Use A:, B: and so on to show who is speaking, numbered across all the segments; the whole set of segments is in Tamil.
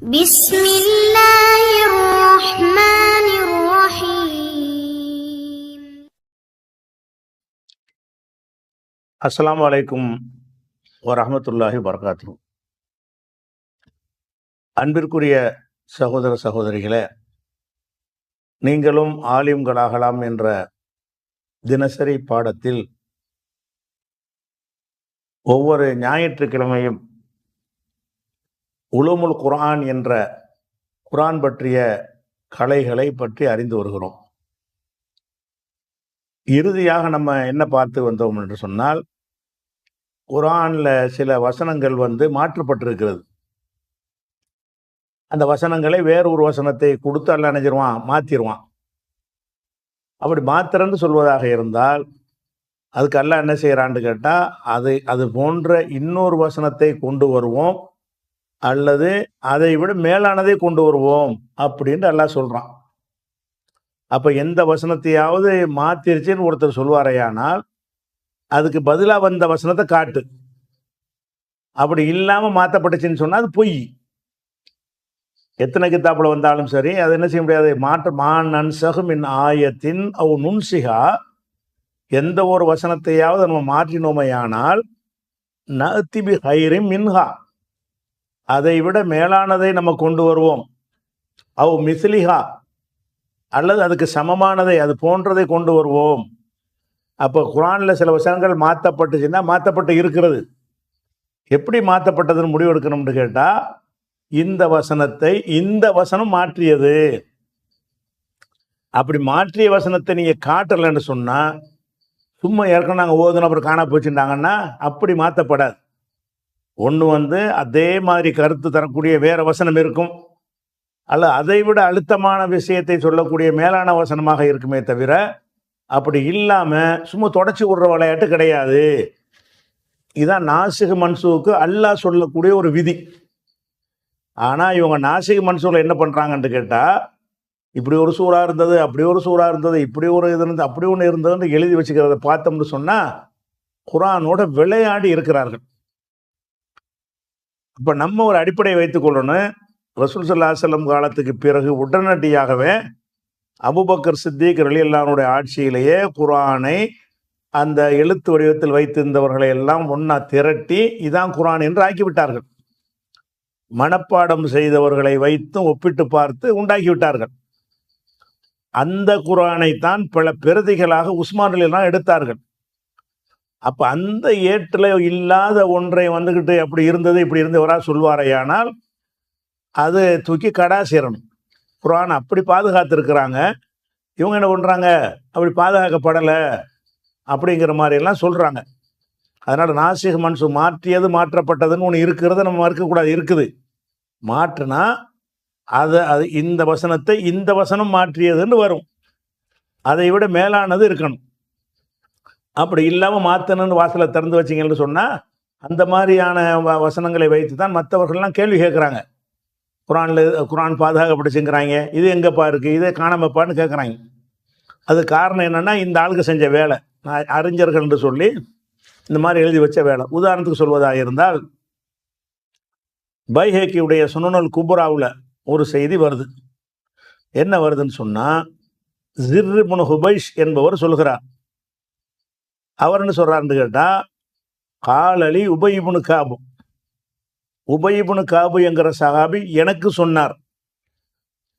A: بسم الله الرحمن الرحيم.
B: அஸ்ஸலாமு அலைக்கும் வரஹ்மத்துல்லாஹி வபரகாத்துஹு. அன்பிற்குரிய சகோதர சகோதரிகளே, நீங்களும் ஆலிம்களாகலாம் என்ற தினசரி பாடத்தில் ஒவ்வொரு ஞாயிற்றுக்கிழமையும் உலூமுல் குர்ஆன் என்ற குர்ஆன் பற்றிய கலைகளை பற்றி அறிந்து வருகிறோம். இறுதியாக நம்ம என்ன பார்த்து வந்தோம் என்று சொன்னால், குர்ஆன்ல சில வசனங்கள் மாற்றப்பட்டிருக்கிறது. அந்த வசனங்களை வேறு ஒரு வசனத்தை கொடுத்து அல்லாஹ் என்ன செய்வான், மாத்திருவான். அப்படி மாத்திரன்னு சொல்வதாக இருந்தால் அதுக்கு அல்லாஹ் என்ன செய்யறான்னு கேட்டா, அது போன்ற இன்னொரு வசனத்தை கொண்டு வருவோம், அல்லது அதை விட மேலானதை கொண்டு வருவோம் அப்படின்னு அல்லாஹ் சொல்றான். அப்ப எந்த வசனத்தையாவது மாத்திருச்சுன்னு ஒருத்தர் சொல்வாரையானால் அதுக்கு பதிலா வந்த வசனத்தை காட்டு. அப்படி இல்லாம மாத்தப்பட்டுச்சுன்னு சொன்னா அது பொய். எத்தனை கித்தாப்புல வந்தாலும் சரி, அது என்ன செய்ய முடியாது, நன்சஹு மின் ஆயத்தின் அவ் நுன்சிஹா, எந்த ஒரு வசனத்தையாவது நம்ம மாற்றினோமையானால் நஅதி பி ஹைரின் மின்ஹா, அதை விட மேலானதை நம்ம கொண்டு வருவோம். அவ் மிஸ்லிஹா, அல்லது அதுக்கு சமமானதை, அது போன்றதை கொண்டு வருவோம். அப்போ குர்ஆன்ல சில வசனங்கள் மாற்றப்பட்டுச்சுன்னா மாற்றப்பட்டு இருக்கிறது. எப்படி மாற்றப்பட்டதுன்னு முடிவு எடுக்கணும்னு கேட்டா, இந்த வசனத்தை இந்த வசனம் மாற்றியது. அப்படி மாற்றிய வசனத்தை நீங்க காட்டலன்னு சொன்னா, சும்மா ஏற்கனவே நாங்கள் ஓதுன அப்புறம் காணா போச்சுட்டாங்கன்னா அப்படி மாற்றப்படாது. ஒன்று அதே மாதிரி கருத்து தரக்கூடிய வேற வசனம் இருக்கும், அல்ல அதை விட அழுத்தமான விஷயத்தை சொல்லக்கூடிய மேலான வசனமாக இருக்குமே தவிர, அப்படி இல்லாம சும்மா தொடச்சி விடுற விளையாட்டு கிடையாது. இதான் நாசிக் மன்சூக்கு அல்லாஹ் சொல்லக்கூடிய ஒரு விதி. ஆனா இவங்க நாசிக் மன்சூக்ல என்ன பண்றாங்கன்னு கேட்டா, இப்படி ஒரு சூறா இருந்தது, அப்படி ஒரு சூறா இருந்தது, இப்படி ஒரு இது இருந்தது, அப்படி ஒன்று இருந்ததுன்னு எழுதி வச்சுக்கிறத பார்த்தோம்னு சொன்னா குர்ஆனோட விளையாடி இருக்கிறார்கள். அப்ப நம்ம ஒரு அடிப்படையை வைத்துக் கொள்ளணும். ரசூல் ஸல்லல்லாஹு அலைஹி வஸல்லம் காலத்துக்கு பிறகு உடனடியாகவே அபூபக்கர் சித்திக் ரலியல்லாஹு அன்ஹுடைய ஆட்சியிலேயே குர்ஆனை அந்த எழுத்து வடிவத்தில் வைத்திருந்தவர்களை எல்லாம் ஒன்னா திரட்டி இதான் குர்ஆன் என்று ஆக்கிவிட்டார்கள். மனப்பாடம் செய்தவர்களை வைத்து ஒப்பிட்டு பார்த்து உண்டாக்கிவிட்டார்கள். அந்த குர்ஆனை தான் பல பிரதிகளாக உஸ்மான் ரலியல்லாஹு எடுத்தார்கள். அப்ப அந்த ஏட்டில் இல்லாத ஒன்றை வந்துகிட்டு அப்படி இருந்தது இப்படி இருந்தவரா சொல்வாரையானால் அது தூக்கி கடா சேரணும். குர்ஆன் அப்படி பாதுகாத்திருக்கிறாங்க, இவங்க என்ன பண்றாங்க, அப்படி பாதுகாக்கப்படலை அப்படிங்கிற மாதிரி எல்லாம் சொல்றாங்க. அதனால நாசிக் மன்சூ மாற்றியது மாற்றப்பட்டதுன்னு ஒன்று இருக்கிறத நம்ம மறுக்கக்கூடாது. இருக்குது, மாற்றினா அது இந்த வசனத்தை இந்த வசனம் மாற்றியதுன்னு வரும், அதை விட மேலானது இருக்கணும். அப்படி இல்லாமல் மாற்றணும்னு வாசலை திறந்து வச்சிங்கன்னு சொன்னால் அந்த மாதிரியான வசனங்களை வைத்து தான் மற்றவர்கள்லாம் கேள்வி கேட்குறாங்க. குர்ஆன் பாதுகாக்கப்பட்டுச்சுங்கிறாங்க, இது எங்கப்பா இருக்குது, இதே காணாமப்பான்னு கேட்குறாங்க. அது காரணம் என்னென்னா, இந்த ஆளுக்கு செஞ்ச வேலை, அறிஞர்கள் என்று சொல்லி இந்த மாதிரி எழுதி வச்ச வேலை. உதாரணத்துக்கு சொல்வதாக இருந்தால், பைஹக்கியுடைய சுனனுல் குப்ராவில் ஒரு செய்தி வருது. என்ன வருதுன்னு சொன்னால், ஸிர் இப்னு ஹுபைஷ் என்பவர் சொல்கிறார். அவர் என்ன சொல்றாருன்னு கேட்டா, காலலி உபை இப்னு காபு, உபை இப்னு காபு என்கிற சஹாபி எனக்கு சொன்னார்.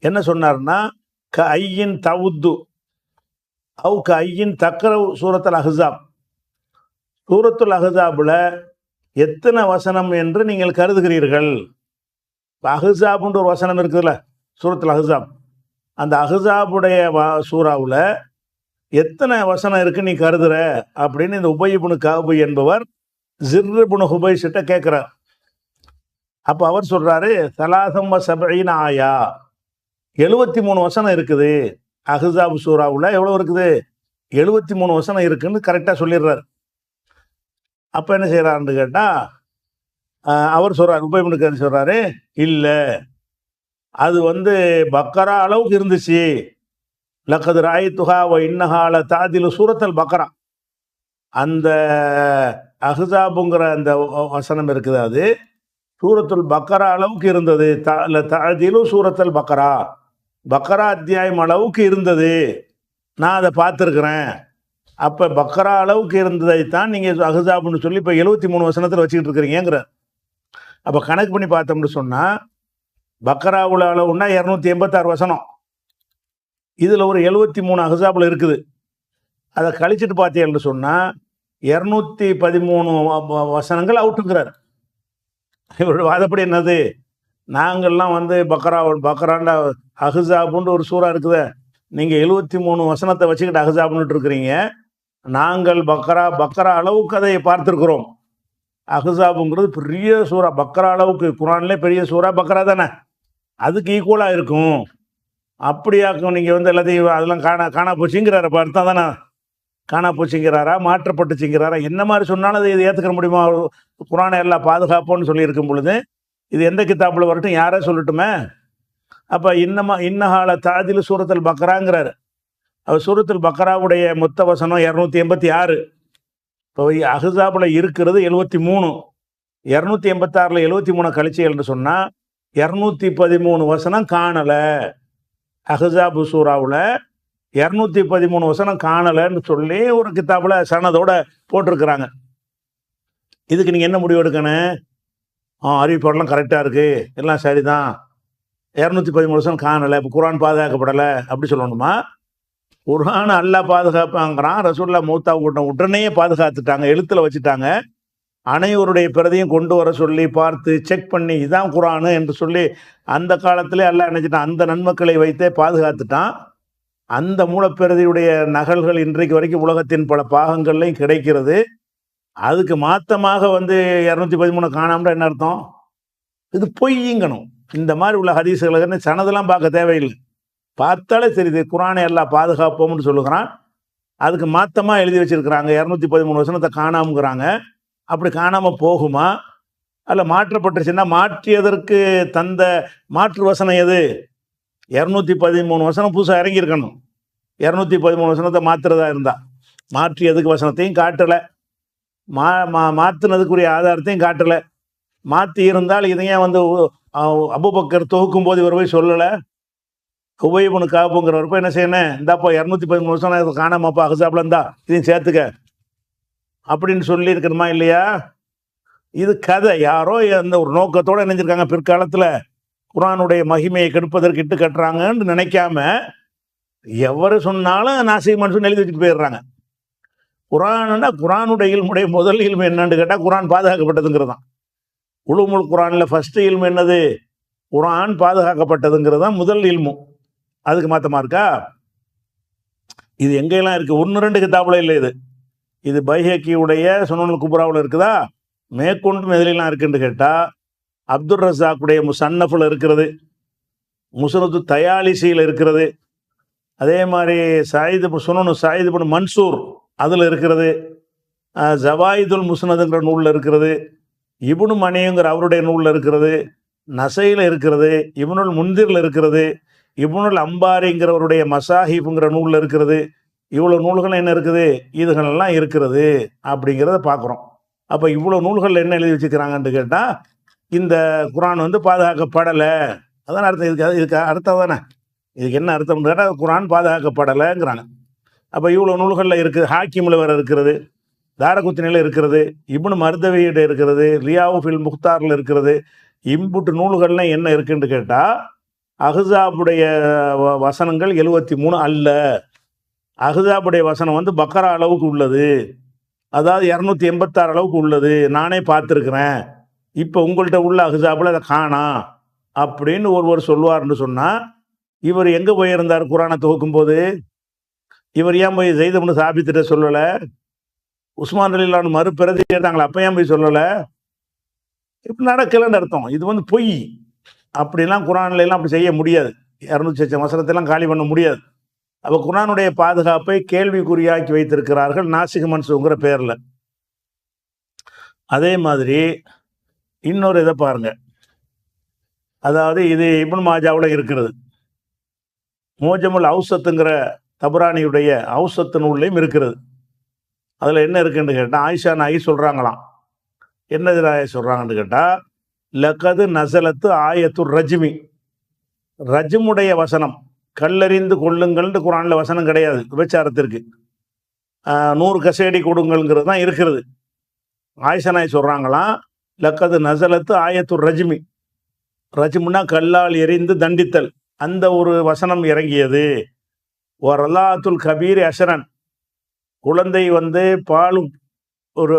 B: என்ன சொன்னார்னா, க ஐயின் தவுத்து அவு க ஐயின் தக்ரவ் சூரத்துல் அஹ்ஸாப், சூரத்துல் அஹ்ஸாப்ல எத்தனை வசனம் என்று நீங்கள் கருதுகிறீர்கள்? அஹ்ஸாப்ன்ற ஒரு வசனம் இருக்குதுல்ல, சூரத்துல் அஹ்ஸாப், அந்த அஹ்ஸாபுடைய சூறாவில் எத்தனை வசனம் இருக்கு நீ கருதுற அப்படின்னு இந்த உபை இப்னு காபு என்பவர் ஸிர் இப்னு ஹுபைஷிட்ட கேட்கிறார். அப்போ அவர் சொல்றாரு, ஸலாஸம் வ ஸபஈன ஆயா, 73 வசனம் இருக்குது. அஹ்ஸாப் சூறாவில் எவ்வளோ இருக்குது, 73 வசனம் இருக்குன்னு கரெக்டாக சொல்லிடுறாரு. அப்போ என்ன செய்யறாருன்னு கேட்டா, அவர் சொல்றாரு, உபை இப்னு காபு சொல்றாரு, இல்லை, அது பக்கரா அளவுக்கு இருந்துச்சு. லக்கது ராயித்துஹா வ இன்னஹா லதாதிலு சூரத்துல் பக்ரா, அந்த அஹ்ஸாபுங்கிற அந்த வசனம் இருக்குது, அது சூரத்துல் பக்கரா அளவுக்கு இருந்தது. தஅதிலு சூரத்துல் பக்கரா, பக்கரா அத்தியாயம் அளவுக்கு இருந்தது. நான் அதை பார்த்துருக்குறேன். அப்போ பக்கரா அளவுக்கு இருந்ததை தான் நீங்கள் அஹ்ஸாப்னு சொல்லி இப்போ 73 வசனத்தில் வச்சுக்கிட்டு இருக்கிறீங்கிற. அப்போ கணக்கு பண்ணி பார்த்தோம்னு சொன்னால் பக்கராவுல அளவுன்னா 286 வசனம். இதில் ஒரு 73 அஹ்ஸாபில் இருக்குது. அதை கழிச்சிட்டு பார்த்தீங்கன்னு சொன்னால் 213 வசனங்கள் அவுட்டுங்கிறார். இவரோட வாதப்படி என்னது, நாங்கள்லாம் வந்து பக்கராண்ட அஹ்ஸாபுன்னு ஒரு சூறா இருக்குது, நீங்கள் 73 வசனத்தை வச்சுக்கிட்டு அஹ்ஸாப்னுட்டு இருக்கிறீங்க. நாங்கள் பக்கரா அளவுக்கு அதை பார்த்துருக்குறோம். அஹ்ஸாபுங்கிறது பெரிய சூறா, பக்கரா அளவுக்கு. குரான்லேயே பெரிய சூறா பக்கரா தானே, அதுக்கு ஈக்குவலாக இருக்கும். அப்படியாக்கும் நீங்கள் வந்து எல்லாத்தையும் அதெல்லாம் காணா போச்சுங்கிறார அர்த்தம் தானே. காணா போச்சுங்கிறாரா, மாற்றப்பட்டுச்சுங்கிறாரா, என்ன மாதிரி சொன்னாலும் அதை இது ஏற்றுக்க முடியுமா? குரானை எல்லாம் பாதுகாப்போன்னு சொல்லியிருக்கும் பொழுது இது எந்த கித்தாப்பில் வரட்டும், யாரே சொல்லட்டுமே. அப்போ இன்னஹால தாதிலு சூரத்துல் பக்கராங்கிறாரு. அவர் சூரத்துல் பக்கராவுடைய மொத்த வசனம் 286. இப்போ அஹ்ஸாபில் இருக்கிறது 73. 286ல் 73 கழிச்சிகள்னு சொன்னால் 213 வசனம் காணலை. அஹ்ஸாபு சூறாவில் 213 வசனம் காணலைன்னு சொல்லி ஒரு கித்தாப்பில் சனதோட போட்டிருக்கிறாங்க. இதுக்கு நீங்கள் என்ன முடிவு எடுக்கணும்? அறிவிப்பாடெல்லாம் கரெக்டாக இருக்குது, எல்லாம் சரிதான், 213 வசனம் காணலை, இப்போ குரான் பாதுகாக்கப்படலை அப்படி சொல்லணுமா? குரான் அல்லாஹ் பாதுகாப்பாங்கிறான். ரசூலுல்லாஹ் மௌத்தா கூட்டம் உடனே பாதுகாத்துட்டாங்க, எழுத்தில் வச்சுட்டாங்க. அனைவருடைய பிரதியும் கொண்டு வர சொல்லி பார்த்து செக் பண்ணி இதான் குரானு என்று சொல்லி அந்த காலத்திலே அல்லாஹ் நினைச்சிட்டான். அந்த நன்மக்களை வைத்தே பாதுகாத்துட்டான். அந்த மூலப்பிரதியுடைய நகல்கள் இன்றைக்கு வரைக்கும் உலகத்தின் பல பாகங்கள்லையும் கிடைக்கிறது. அதுக்கு மாத்தமாக வந்து 213 காணாம என்ன அர்த்தம்? இது பொய்யுங்கணும். இந்த மாதிரி உள்ள ஹதீஸ்களை சனதெல்லாம் பார்க்க தேவையில்லை, பார்த்தாலே தெரியுது குரானை எல்லாம் பாதுகாப்போம்னு சொல்லுகிறான். அதுக்கு மாத்தமாக எழுதி வச்சிருக்கிறாங்க 213 வசனத்தை காணாமுங்கிறாங்க. அப்படி காணாமல் போகுமா? அல்ல மாற்றப்பட்டுருச்சுன்னா மாற்றியதற்கு தந்த மாற்று வசனம் எது? 213 வசனம் புதுசாக இறங்கியிருக்கணும். 213 வசனத்தை மாற்றுறதா இருந்தால் மாற்றியதுக்கு வசனத்தையும் காட்டலை, மாற்றினதுக்குரிய ஆதாரத்தையும் காட்டலை. மாற்றி இருந்தால் இதையே வந்து அபூபக்கர் தொகுக்கும் போது இவர் போய் சொல்லலை, உபய் இப்னு கஅப்ங்கிறவர் போய் என்ன செய்யணும், இந்தாப்பா 213 வசனம் காணாமப்பா அஹ்ஸாப்ல இருந்தா இதையும் சேர்த்துக்க அப்படின்னு சொல்லி இருக்கணுமா இல்லையா? இது கதை, யாரோ அந்த ஒரு நோக்கத்தோடு நினைஞ்சிருக்காங்க. பிற்காலத்தில் குரானுடைய மகிமையை கெடுப்பதற்கு இட்டு கட்டுறாங்கன்னு நினைக்காம எவர் சொன்னாலும் நாசிகமான்னு சொல்லி எழுதி வச்சுட்டு போயிடுறாங்க. குரான்னா குரானுடைய இல்முடைய முதல் இல்மு என்னன்னு கேட்டால் குரான் பாதுகாக்கப்பட்டதுங்கிறது தான். உலுமுல் குரானில் ஃபஸ்ட்டு இல்மு என்னது? குரான் பாதுகாக்கப்பட்டதுங்கிறது தான் முதல் இல்மு. அதுக்கு மாற்றமாக இருக்கா? இது எங்கெல்லாம் இருக்குது? 1-2 கிதாபுல இல்லை. இது பைஹக்கியுடைய சுனனுல் குப்ராவில் இருக்குதா? மேற்கொண்டு எதிலெல்லாம் இருக்குன்னு கேட்டால் அப்துல் ரஸாக்குடைய முசன்னஃபில் இருக்கிறது, முஸ்னது தயாலிசியில் இருக்கிறது, அதே மாதிரி சுனனு சாயித் இப்னு மன்சூர் அதில் இருக்கிறது, ஜவாயிதுல் முஸ்னதுங்கிற நூலில் இருக்கிறது, இப்னு மணிங்கிற அவருடைய நூலில் இருக்கிறது, நசையில் இருக்கிறது, இப்னுல் முந்திரில் இருக்கிறது, இப்னுல் அம்பாரிங்கிறவருடைய மசாஹிஃப்ங்கிற நூலில் இருக்கிறது. இவ்வளோ நூல்கள் என்ன இருக்குது? இதுகளெல்லாம் இருக்கிறது அப்படிங்கிறத பார்க்குறோம். அப்போ இவ்வளோ நூல்கள் என்ன எழுதி வச்சுக்கிறாங்கன்னு கேட்டால் இந்த குரான் வந்து பாதுகாக்கப்படலை. அதான் அர்த்தம். இதுக்கு அர்த்தம் தானே. இதுக்கு என்ன அர்த்தம்னு கேட்டால் குரான் பாதுகாக்கப்படலைங்கிறாங்க. அப்போ இவ்வளோ நூல்களில் இருக்குது. ஹாக்கிமில் வேறு இருக்கிறது, தாரகுத்தினில் இருக்கிறது, இப்னு மர்தவியிட இருக்கிறது, ரியாவு ஃபில் முக்தாரில் இருக்கிறது. இம்புட்டு நூல்கள்லாம் என்ன இருக்குன்னு கேட்டால் அஹ்ஸாபுடைய வசனங்கள் 73 அல்ல. அஹ்ஸாபுடைய வசனம் வந்து பக்கரா அளவுக்கு உள்ளது, அதாவது 286 அளவுக்கு உள்ளது. நானே பார்த்துருக்குறேன். இப்போ உங்கள்கிட்ட உள்ள அஹ்ஸாபில் அதை காணாம் அப்படின்னு ஒருவர் சொல்லுவார்னு சொன்னால் இவர் எங்கே போயிருந்தார் குரானை தொகுக்கும் போது? இவர் ஏன் போய் ஸைத் இப்னு சாபித்திட்ட சொல்லலை? உஸ்மான் ரலியல்லாஹு அன்ஹு மறுபிரதி எடுத்தாங்களே, அப்போ ஏன் போய் சொல்லலை? இப்படி நடக்கலைன்னு அர்த்தம். இது வந்து பொய். அப்படிலாம் குரான்ல எல்லாம் அப்படி செய்ய முடியாது. 200 வசனத்தெல்லாம் காலி பண்ண முடியாது. அப்போ குரானுடைய பாதுகாப்பை கேள்விக்குறியாக்கி வைத்திருக்கிறார்கள் நாசிக் மன்சூங்கிற பேரில். அதே மாதிரி இன்னொரு இதை பாருங்க, அதாவது இது இப்னு மாஜாவில் இருக்கிறது. மோஜமுல் அவுசத்துங்கிற தபரானியுடைய அவுசத்து நூல்லையும் இருக்கிறது. அதில் என்ன இருக்குன்னு கேட்டால் ஆயிஷா நாயி சொல்கிறாங்களாம். என்ன சொல்கிறாங்கன்னு கேட்டால் லகது நசலத்து ஆயத்து ரஜ்மி, ரஜ்முடைய வசனம், கல்லறிந்து கொள்ளுங்கள்னு குரானில் வசனம் கிடையாது விபச்சாரத்திற்கு. 100 கசேடி கொடுங்கள்ங்கிறது தான் இருக்கிறது. ஆயிஷனாய் சொல்கிறாங்களாம், லக்கது நசலத்து ஆயத்து ரஜ்மி, ரஜ்முன்னா கல்லால் எரிந்து தண்டித்தல், அந்த ஒரு வசனம் இறங்கியது. ரலாத்துல் கபீர் அஷரன், குழந்தை வந்து பால் ஒரு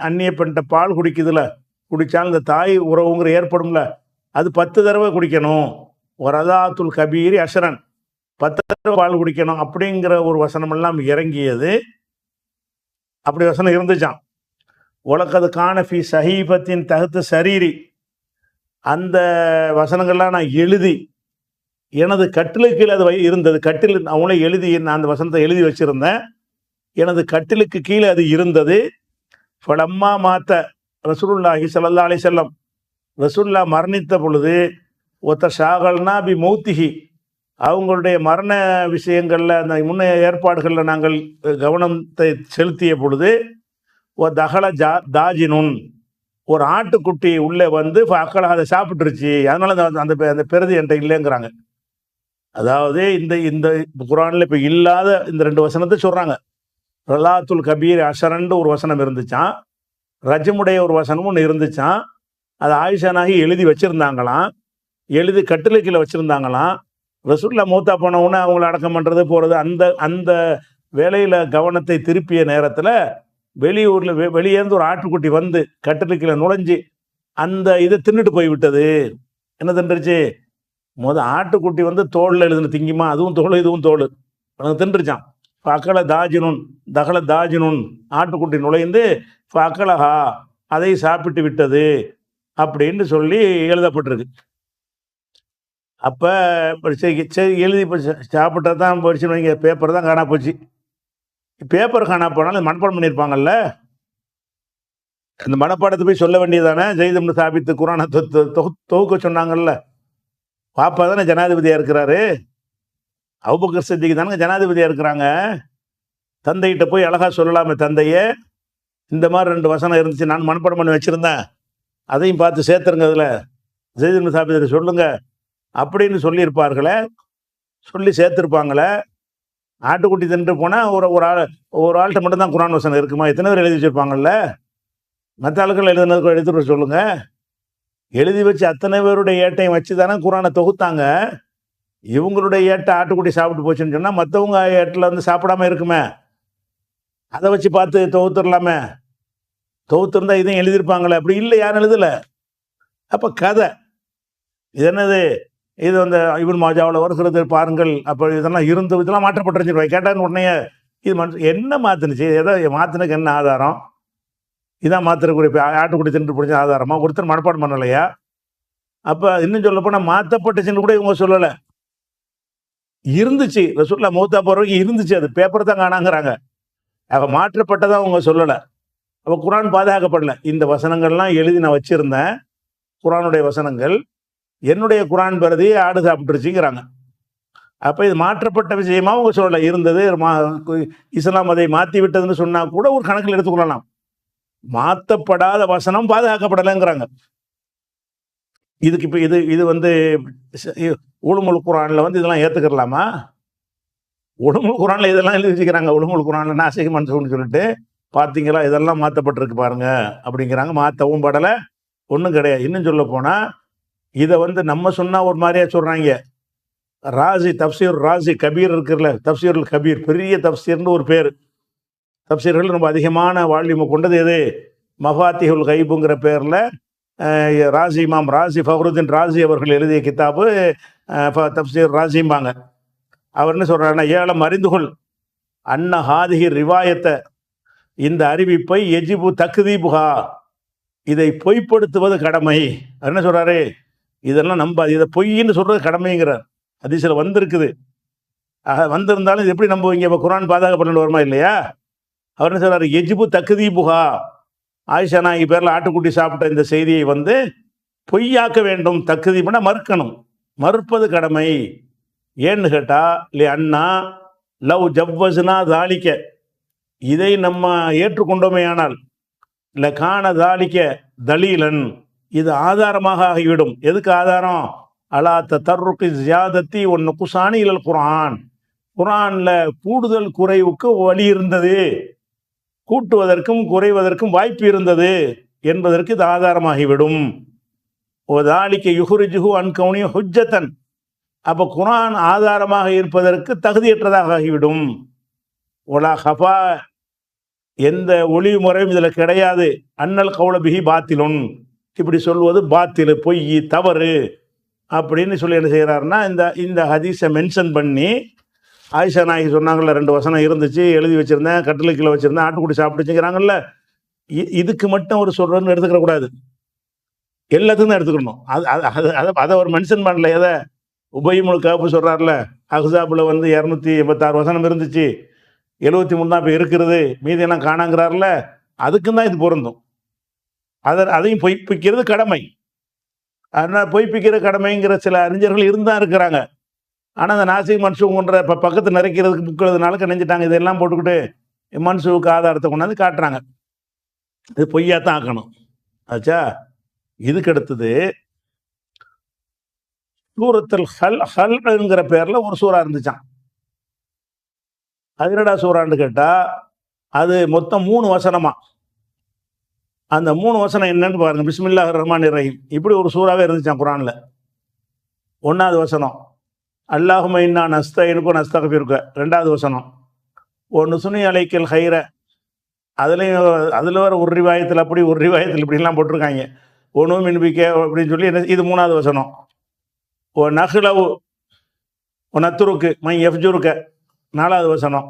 B: அந்நிய பெண்கிட்ட பால் குடிக்குதுல, குடித்தால் இந்த தாய் உறவுங்கிற ஏற்படும்ல, அது 10 தடவை குடிக்கணும். ரலாத்துல் கபீர் அஷரன், 10 தடவை பால் குடிக்கணும் அப்படிங்கிற ஒரு வசனமெல்லாம் இறங்கியது. அப்படி வசனம் இருந்துச்சான். உலகது காணஃபி சஹீபத்தின் தகுத்து சரீரி, அந்த வசனங்கள்லாம் நான் எழுதி எனது கட்டிலுக்கு கீழே அது இருந்தது. கட்டில் அவங்களே எழுதி, நான் அந்த வசனத்தை எழுதி வச்சிருந்தேன். எனது கட்டிலுக்கு கீழே அது இருந்தது. ஃபலம்மா மாத்த ரசூலுல்லாஹி ஸல்லல்லாஹு அலைஹி வஸல்லம், ரசூலுல்லாஹ் மரணித்த பொழுது, ஒத்த ஷாகல்னா பி மௌத்திஹி, அவங்களுடைய மரண விஷயங்களில் அந்த முன்னைய ஏற்பாடுகளில் நாங்கள் கவனத்தை செலுத்திய பொழுது, தகல தாஜினுன், ஒரு ஆட்டுக்குட்டி உள்ளே வந்து அக்களை அதை சாப்பிட்டுருச்சு, அதனால அந்த அந்த பெருது என்கிட்ட இல்லைங்கிறாங்க. அதாவது இந்த இந்த குரானில் இப்போ இல்லாத இந்த 2 வசனத்தை சொல்கிறாங்க. ரலாத்துல் கபீர் அஷரண்டு ஒரு வசனம் இருந்துச்சான், ரஜமுடைய ஒரு வசனமும் ஒன்று இருந்துச்சான். அதை ஆயிஷானாகி எழுதி வச்சுருந்தாங்களாம், எழுதி கட்டிலுக்கீழே வச்சுருந்தாங்களாம். ரசூலுல்லாஹ் மௌத்தா போனவுடனே அவங்கள அடக்கம் பண்ணுறது போகிறது, அந்த அந்த வேலையில் கவனத்தை திருப்பிய நேரத்தில் வெளியூரில் வெளியேருந்து ஒரு ஆட்டுக்குட்டி வந்து கட்டிலுக்கீழே நுழைஞ்சி அந்த இதை தின்னுட்டு போய்விட்டது. என்ன தின்றுச்சு? ஆட்டுக்குட்டி வந்து தோளில் எழுதுன திங்கிமா, அதுவும் தோல் இதுவும் தோல், தின்றுச்சான். அக்கல தாஜினுன் தகல தாஜினுன், ஆட்டுக்குட்டி நுழைந்து அக்கலஹா, அதை சாப்பிட்டு விட்டது அப்படின்னு சொல்லி எழுதப்பட்டிருக்கு. அப்போ சரி எழுதி சாப்பிட்டா தான் போயிடுச்சுன்னு வைங்க, பேப்பர் தான் காணா போச்சு. பேப்பர் காணா போனாலும் மனப்பாடம் பண்ணியிருப்பாங்கல்ல, அந்த மனப்பாடத்தை போய் சொல்ல வேண்டியதானே. ஜெயித் இப்னு சாபித் குரானை தொகுக்க சொன்னாங்கல்ல, பாப்பா தானே ஜனாதிபதியாக இருக்கிறாரு, அபூபக்கர் சித்திக் தானே ஜனாதிபதியாக இருக்கிறாங்க. தந்தைகிட்ட போய் அழகாக சொல்லலாமே, தந்தையே இந்த மாதிரி 2 வசனம் இருந்துச்சு, நான் மனப்பாடம் பண்ணி வச்சுருந்தேன், அதையும் பார்த்து சேர்த்துருங்க, அதில் ஜெயித் இப்னு சாபித் சொல்லுங்க அப்படின்னு சொல்லியிருப்பார்களே, சொல்லி சேர்த்துருப்பாங்களே. ஆட்டுக்குட்டி தின்று போனால் ஒரு ஆள்கிட்ட மட்டும்தான் குரான் வசனம் இருக்குமா? எத்தனை பேர் எழுதி வச்சுருப்பாங்கல்ல? மற்ற ஆளுகள் எழுதுனதுக்கு எடுத்துகிட்டு சொல்லுங்கள். எழுதி வச்சு அத்தனை பேருடைய ஏட்டையும் வச்சு தானே குரானை தொகுத்தாங்க. இவங்களுடைய ஏட்டை ஆட்டுக்குட்டி சாப்பிட்டு போச்சுன்னு சொன்னால் மற்றவங்க ஏட்டில் வந்து சாப்பிடாம இருக்குமே, அதை வச்சு பார்த்து தொகுத்துடலாமே. தொகுத்துருந்தா இதையும் எழுதியிருப்பாங்களே, அப்படி இல்லை, யாரும் எழுதலை. அப்போ கதை இது என்னது? இது வந்து இப்னு மாஜாவில் வருகிறது பாருங்கள். அப்போ இதெல்லாம் இருந்து இதெல்லாம் மாற்றப்பட்டுருச்சு. கேட்டான்னு உடனே இது என்ன மாற்றுனுச்சு, எதோ மாற்றினுக்கு என்ன ஆதாரம்? இதான் மாத்திரக்கூடிய ஆட்டுக்குடி தின்று பிடிச்ச ஆதாரமா? ஒருத்தர் மனப்பாடம் பண்ணலையா? அப்போ இன்னும் சொல்ல போனால் மாற்றப்பட்டுச்சுன்னு கூட இவங்க சொல்லலை, இருந்துச்சு. ரசூலுல்லாஹ் மௌத்தா போகிறவங்க இருந்துச்சு, அது பேப்பர் தான் காணாங்கிறாங்க. அவ மாற்றப்பட்டதான் அவங்க சொல்லலை. அப்போ குரான் பாதுகாக்கப்படலை. இந்த வசனங்கள்லாம் எழுதி நான் வச்சுருந்தேன், குரானுடைய வசனங்கள், என்னுடைய குரான் பிரதி ஆடு சாப்பிட்டுருச்சுங்கிறாங்க. அப்போ இது மாற்றப்பட்ட விஷயமா அவங்க சொல்லலை, இருந்தது. இஸ்லாம் அதை மாற்றி விட்டதுன்னு சொன்னால் கூட ஒரு கணக்கில் எடுத்துக்கொள்ளலாம். மாற்றப்படாத வசனம் பாதுகாக்கப்படலைங்கிறாங்க. இதுக்கு இப்போ இது வந்து உலுமுல் குரானில் வந்து இதெல்லாம் ஏற்றுக்கலாமா? உலுமுல் குரானில் இதெல்லாம் எழுதி வச்சுக்கிறாங்க. உலுமுல் குரானில் நாசிக் மன்சூர்னு சொல்லிட்டு, பார்த்தீங்களா இதெல்லாம் மாற்றப்பட்டிருக்கு பாருங்க அப்படிங்கிறாங்க. மாற்றவும் படலை, ஒன்றும் கிடையாது. இன்னும் சொல்ல போனால் இதை வந்து நம்ம சொன்னால் ஒரு மாதிரியா சொல்கிறாங்க. ராசி தப்சீர் ராசி கபீர் இருக்கிறல, தப்சீருல் கபீர், பெரிய தப்சீர்னு ஒரு பேர். தப்சீர்கள் ரொம்ப அதிகமான வால்யூமை கொண்டது எது? மஃபாத்திஹுல் கைபுங்கிற பேரில் ராசி இமாம் ராசி ஃபஹ்ருதீன் ராசி அவர்கள் எழுதிய கித்தாபு தப்சீர் ராசிம்பாங்க. அவர் என்ன சொல்கிறாருன்னா, ஏலம் அறிந்துகொள் அன்ன ஹாதிஹி ரிவாயத்தை, இந்த அறிவிப்பை எஜிபு தக்தீபுஹா, இதை பொய்ப்படுத்துவது கடமை. என்ன சொல்கிறாரு? இதெல்லாம் நம்பாது, இதை பொய்ன்னு சொல்கிறது கடமைங்கிறார். ஹதீஸில் வந்திருக்குது. வந்திருந்தாலும் இது எப்படி நம்புவீங்க? இப்போ குரான் பாதுகாக்கப்பட்டு வருமா இல்லையா? அவர் என்ன சொல்கிறார்? எஜிபு தக்தீபுஹா, ஆயிஷா நாயகி பேரில் ஆட்டுக்குட்டி சாப்பிட்ட இந்த செய்தியை வந்து பொய்யாக்க வேண்டும். தக்தீப்னா மறுக்கணும், மறுப்பது கடமை. ஏன்னு கேட்டால், இல்லை அண்ணா லவ் ஜவ்வஸ்னா தாலிக்க, இதை நம்ம ஏற்றுக்கொண்டோமே ஆனால், இல்லை காண தாலிக்க தலீலன், இது ஆதாரமாக ஆகிவிடும். எதுக்கு ஆதாரம்? அலா தர்ருக்கு ஜியாதத்தி ஒன்று குசானி இலல் குர்ஆன். குர்ஆனில் கூடுதல் குறைவுக்கு வழி இருந்தது, கூட்டுவதற்கும் குறைவதற்கும் வாய்ப்பு இருந்தது என்பதற்கு இது ஆதாரமாகிவிடும். ஒதாலிக்க யுஹ்ரிஜுஹு அன் கௌனி ஹுஜ்ஜத்தன். அப்போ குர்ஆன் ஆதாரமாக இருப்பதற்கு தகுதியற்றதாக ஆகிவிடும். ஒலா ஹஃபா, எந்த ஒளிவு முறையும் இதில் கிடையாது. அன்னல் கௌல பிஹி பாத்திலுன், இப்படி சொல்வது பாத்திலு, பொய், தவறு அப்படின்னு சொல்லி என்ன செய்கிறாருன்னா இந்த இந்த ஹதீஸை மென்ஷன் பண்ணி, ஆயிஷா நாயகி சொன்னாங்கள்ல 2 வசனம் இருந்துச்சு, எழுதி வச்சுருந்தேன், கட்டில் கீழே வச்சுருந்தேன், ஆட்டுக்குடி சாப்பிட்டுச்சுங்கிறாங்கல்ல, இதுக்கு மட்டும் ஒரு சொல்கிறன்னு எடுத்துக்கிற கூடாது, எல்லாத்துக்கும் தான் எடுத்துக்கணும். அது அது அதை அதை ஒரு மென்ஷன் பண்ணல. எதை? உபய் இப்னு கஅப் சொல்கிறார்ல, அஹ்ஸாபில் 286 வசனம் இருந்துச்சு, 73 தான் இப்போ இருக்கிறது, மீதி எல்லாம் காணாங்கிறார்ல, அதுக்கும் தான் இது பொருந்தும். அதையும் பொய்ப்பிக்கிறது கடமை. அதனால் பொய்ப்பிக்கிற கடமைங்கிற சில அறிஞர்கள் இருந்தால் இருக்கிறாங்க. ஆனால் அந்த நாசிக் மன்சூக்குன்ற இப்போ பக்கத்து நிறைக்கிறதுக்கு புக் எழுதுனால நினைஞ்சிட்டாங்க, இதெல்லாம் போட்டுக்கிட்டு மன்சூக்கு ஆதாரத்தை கொண்டாந்து காட்டுறாங்க. இது பொய்யாத்தான் ஆக்கணும். ஆச்சா? இதுக்கு அடுத்தது சூரத்துல் ஹல்ங்கிற பேரில் ஒரு சூறா இருந்துச்சான். அது என்னடா சூறான்னு கேட்டால், அது மொத்தம் 3 வசனமா. அந்த 3 வசனம் என்னன்னு பாருங்க. பிஸ்மில்லாஹிர் ரஹ்மானிர் ரஹீம், இப்படி ஒரு சூறாவே இருந்துச்சான் குர்ஆனில். 1வது வசனம் அல்லாஹும்ம இன்னா நஸ்தஈனுக நஸ்தக்ஃபிருக. 2வது வசனம் ஒ நுஸ்னி அலைக்கல் ஹைர. அதில் வர ஒரு ரிவாயத்தில் அப்படி, ஒரு ரிவாயத்தில் இப்படிலாம் போட்டிருக்காங்க. ஒனு மின்பிக்க அப்படின்னு சொல்லி இது 3வது வசனம். ஓ நஹ்லவு ஒ நத்துருக்கு மை எஃப்ஜுருக்க. 4வது வசனம்.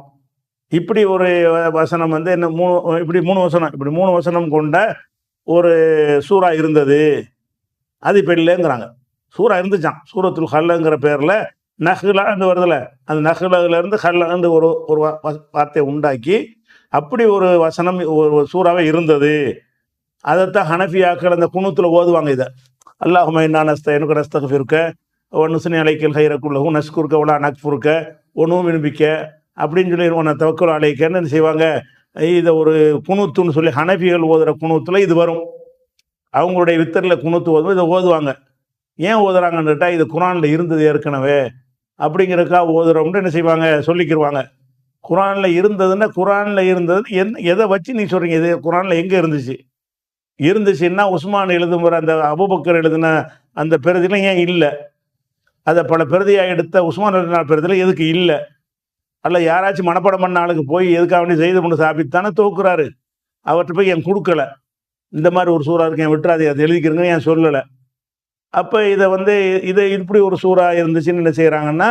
B: இப்படி ஒரு வசனம் வந்து என்ன இப்படி 3 வசனம், இப்படி 3 வசனம் கொண்ட ஒரு சூறா இருந்தது. அது இப்போ இல்லைங்கிறாங்க. சூறா இருந்துச்சான். சூரத்துல் ஹல்லுங்கிற பேரில் நஹ்லான்னு வருதுல, அந்த நஹ்லேருந்து ஹல்லான்னு ஒரு வார்த்தையை உண்டாக்கி அப்படி ஒரு வசனம், ஒரு சூறாவே இருந்தது. அதைத்தான் ஹனஃபியாக்கள் அந்த குனூத்தில் ஓதுவாங்க. இதை அல்லாஹும்ம இன்னா நஸ்தஈனுக நஸ்தக்ஃபிருக வ நுஸ்னி அலைக்கல் ஹைர குல்லஹு நஷ்குருக வலா நக்ஃபுருக வ நுமினு பிக்க அப்படின்னு சொல்லி உன்னை தவக்கல் அலைக்கன்னு என்ன செய்வாங்க. இதை ஒரு குனூத்துன்னு சொல்லி ஹனஃபிகள் ஓதுகிற குனூத்தில் இது வரும். அவங்களுடைய வித்தரில் குனூத்து ஓதும், இதை ஓதுவாங்க. ஏன் ஓதுறாங்கன்னு கேட்டால், இது குர்ஆனில் இருந்தது ஏற்கனவே அப்படிங்கிறக்கா ஓதுறோம்னு என்ன செய்வாங்க, சொல்லிக்கிடுவாங்க. குர்ஆனில் இருந்ததுன்னா குர்ஆனில் இருந்தது எதை வச்சு நீ சொல்கிறீங்க? இது குர்ஆனில் எங்கே இருந்துச்சுன்னா உஸ்மான் எழுதுகிற அந்த அபூபக்கர் எழுதின அந்த பிரதியில் ஏன் இல்லை? அதை பல பிரதியாக எடுத்த உஸ்மான் எழுதின பிரதியில் எதுக்கு இல்லை? அல்ல யாராச்சும் மனப்பாடம் பண்ண ஆளுக்கு போய் எதுக்காக வேண்டி செய்து கொண்டு சாப்பித்தானே தோக்குறாரு. அவர்கிட்ட போய் என் கொடுக்கல, இந்த மாதிரி ஒரு சூறா இருக்கு, என் விட்டுறாது, அதை எழுதிக்கிறங்க ஏன் சொல்லலை. அப்போ இதை இப்படி ஒரு சூறா இருந்துச்சுன்னு என்ன செய்கிறாங்கன்னா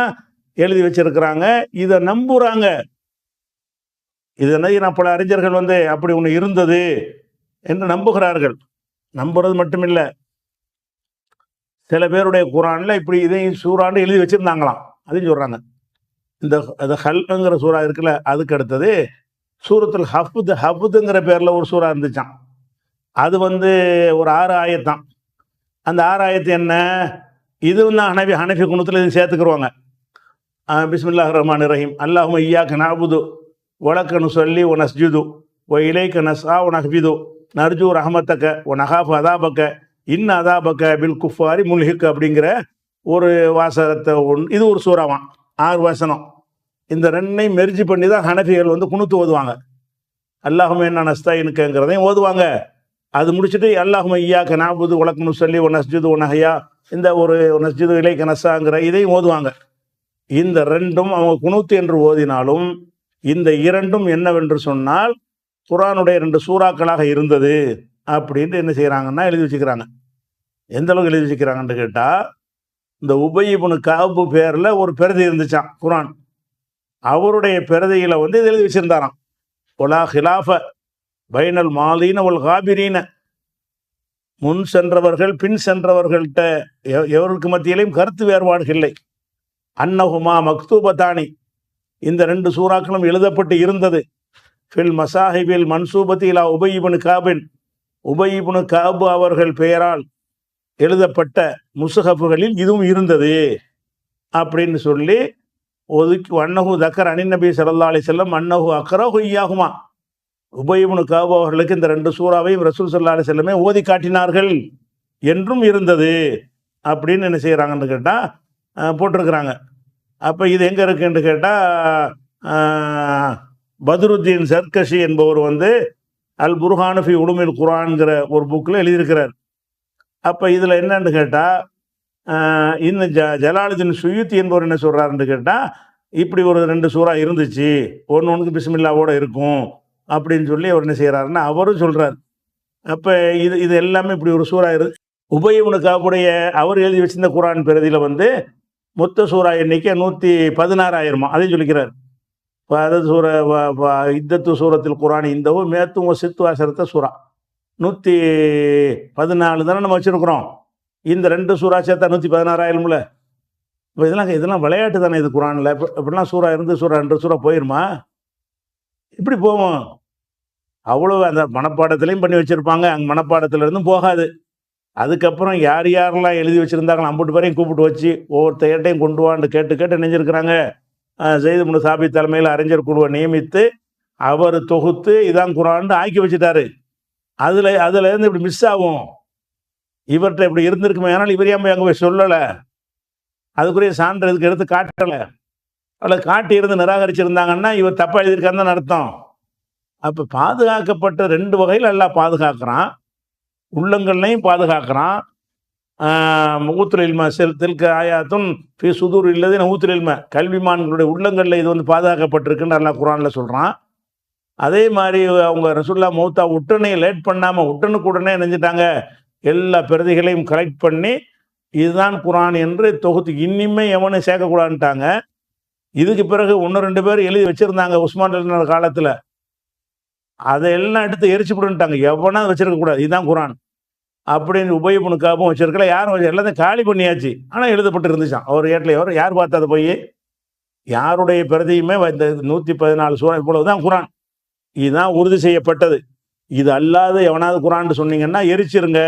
B: எழுதி வச்சிருக்கிறாங்க, இதை நம்புகிறாங்க. இது என்ன பல அறிஞர்கள் அப்படி ஒன்று இருந்தது என்று நம்புகிறார்கள். நம்புறது மட்டுமில்லை, சில பேருடைய குர்ஆனில் இப்படி இதையும் சூறான்னு எழுதி வச்சுருந்தாங்களாம், அதையும் சொல்கிறாங்க. இந்த ஹல்ங்கிற சூறா இருக்குல்ல, அதுக்கு அடுத்தது சூரத்துல் ஹஃப்துங்கிற பேரில் ஒரு சூறா இருந்துச்சான். அது ஒரு 6 ஆயத்தான். அந்த 6 ஆயத்து என்ன? இதுவும் தான் ஹனஃபி குணத்தில் இது சேர்த்துக்குருவாங்க. பிஸ்மில்லாஹிர் ரஹ்மானிர் ரஹீம் அல்லாஹும்ம இய்யாக நஅபுது வலக நுஸல்லி வ நஸ்ஜுது வ இலைக நஸ்ஆ வ நஹ்பிது நர்ஜு ரஹ்மத்தக வ நகாஃபு அதாபக இன்ன அதாபக பில் குஃபாரி முல்ஹிக் அப்படிங்கிற ஒரு வாசகத்தை இது ஒரு சூறாவான். 6 வசனம். இந்த 2ஐயும் மெர்ஜி பண்ணி தான் ஹனஃபிகள் குனுத்து ஓதுவாங்க. அல்லாஹும்ம இன்னா நஸ்தஈனுக்கங்கிறதையும் ஓதுவாங்க. அது முடிச்சுட்டு அல்லாஹும்ம இய்யாக நஅபுது வலக நுஸல்லி வ நஸ்ஜுது வ நஹ்யா, இந்த ஒரு நஸ்ஜுது இலைக நஸ்ஆங்கிற இதையும் ஓதுவாங்க. இந்த 2ம் அவங்க குனூத்து என்று ஓதினாலும், இந்த 2ம் என்னவென்று சொன்னால் குர்ஆனுடைய 2 சூறாக்களாக இருந்தது அப்படின்னு என்ன செய்கிறாங்கன்னா எழுதி வச்சுக்கிறாங்க. எந்த அளவுக்கு எழுதி வச்சுக்கிறாங்கன்னு கேட்டால், இந்த உபய் இப்னு கஅப் பேரில் ஒரு பிரதி இருந்துச்சான் குர்ஆன். அவருடைய பிரதியில் இது எழுதி வச்சுருந்தாராம், ஒலா ஹிலாஃப பைனல் மாலீன ஒல் காபிரீன, முன் சென்றவர்கள் பின் சென்றவர்கள்ட்ட எவருக்கு மத்தியிலையும் கருத்து வேறுபாடுகள் இல்லை. அன்னஹுமா மக்தூபத்தானி, இந்த 2 சூறாக்களும் எழுதப்பட்டு இருந்தது. ஃபில் மசாஹிபில் மன்சூபத்தி இலா உபய் இப்னு கஅபின், உபய் இப்னு கஅப் அவர்கள் பெயரால் எழுதப்பட்ட முஸ்ஹஃப்களில் இதுவும் இருந்தது அப்படின்னு சொல்லி ஒதுக்கி, அன்னஹு தக்கர் அனின் நபி ஸல்லல்லாஹு அலைஹி வஸல்லம் அன்னஹு அக்ரஹு இய்யாஹுமா, உபய் இப்னு கஅப் அவர்களுக்கு இந்த 2 சூறாவையும் ரசூல் ஸல்லல்லாஹு அலைஹி வஸல்லமே ஓதி காட்டினார்கள் என்றும் இருந்தது அப்படின்னு என்ன செய்கிறாங்கன்னு கேட்டால் போட்டிருக்கிறாங்க. அப்போ இது எங்கே இருக்குன்னு கேட்டால் பத்ருத்தீன் சர்கஷி என்பவர் வந்து அல் புர்ஹானு ஃபி உலுமில் குர்ஆன்கிற ஒரு புக்கில் எழுதியிருக்கிறார். அப்போ இதில் என்னன்னு கேட்டால் இன்னும் ஜலாலுதீன் சுயூத்தி என்பவர் என்ன சொல்கிறாருன்னு கேட்டால் இப்படி ஒரு 2 சூறா இருந்துச்சு, ஒன்றுக்கு பிஸ்மில்லாவோடு இருக்கும் அப்படின்னு சொல்லி அவர் என்ன செய்கிறாருன்னா அவரும் சொல்கிறார். அப்போ இது எல்லாமே இப்படி ஒரு சூறா உபய் இப்னு கஅபுடைய அவர் எழுதி வச்சிருந்த குர்ஆன் பிரதியில் வந்து மொத்த சூறா எண்ணிக்கை 116,000 அதையும் சொல்லிக்கிறார். அதாவது இத்தத்து சூரத்தில் குர்ஆன் இந்தவும் மேத்தும் சித்து ஆசரத்த சூறா 114 தானே நம்ம வச்சுருக்குறோம். இந்த 2 சூறா சேர்த்தா 116,000. இப்போ இதெல்லாம் விளையாட்டு தானே இது குர்ஆனில். இப்படிலாம் சூறா இருந்து சூறா 2 சூறா போயிருமா? இப்படி போவோம். அவ்வளோ அந்த மனப்பாடத்துலையும் பண்ணி வச்சுருப்பாங்க, அங்கே மனப்பாடத்துலேருந்தும் போகாது. அதுக்கப்புறம் யார் யாரெல்லாம் எழுதி வச்சுருந்தாங்களோ அம்புட்டு பேரையும் கூப்பிட்டு வச்சு ஒவ்வொருத்தையும் கொண்டு வான்னு கேட்டு நினைஞ்சிருக்கிறாங்க. ஸெய்த் இப்னு சாபித் தலைமையில் அறிஞர் குழுவை நியமித்து அவர் தொகுத்து இதான் குர்ஆன் ஆக்கி வச்சுட்டாரு. அதுலேருந்து இப்படி மிஸ் ஆகும். இவர்கிட்ட இப்படி இருந்திருக்குமே, ஆனால் இவர் ஏன் அங்கே போய் சொல்லலை, அதுக்குரிய சான்று இதுக்கு எடுத்து காட்டலை. அதில் காட்டி இருந்து நிராகரிச்சிருந்தாங்கன்னா இவர் தப்பாக எழுதியிருக்காருன்னு தான் அர்த்தம். அப்போ பாதுகாக்கப்பட்ட 2 வகையில் எல்லாம் பாதுகாக்கிறான். உள்ளங்கள்லையும் பாதுகாக்கிறான். ஊத்துல் இல்ம தில்க ஆயாத்துன் ஃபி சுதூர் இல்லதுன்னு ஊத்துல் இல்ம கல்விமான்களுடைய உள்ளங்களில் இது வந்து பாதுகாக்கப்பட்டிருக்குன்னு நல்லா குர்ஆனில் சொல்கிறான். அதே மாதிரி அவங்க ரசூலுல்லாஹ் மௌத்தா உடனே லேட் பண்ணாமல் உடனுக்குடனே நினைஞ்சிட்டாங்க, எல்லா பிரதிகளையும் கலெக்ட் பண்ணி இதுதான் குர்ஆன் என்று தொகுத்து இனிமே எவனும் சேர்க்கக்கூடாதுன்ட்டாங்க. இதுக்கு பிறகு 1-2 பேர் எழுதி வச்சுருந்தாங்க உஸ்மான் ரலியல்லாஹு காலத்தில், அதையெல்லாம் எடுத்து எரிச்சு விடுன்ட்டாங்க. எவனா வச்சிருக்கக்கூடாது, இதுதான் குர்ஆன் அப்படின்னு உபய் இப்னு கஅபும் வச்சிருக்கல, யாரும் எல்லாத்தையும் காலி பண்ணியாச்சு. ஆனால் எழுதப்பட்டு இருந்துச்சான் அவர் ஏட்டில். யார் பார்த்தா அதை போய் யாருடைய பிரதியுமே இந்த 114 சூறா இவ்வளவு தான் குர்ஆன், இதுதான் உறுதி செய்யப்பட்டது. இது அல்லாத எவனாவது குர்ஆன் சொன்னீங்கன்னா எரிச்சிருங்க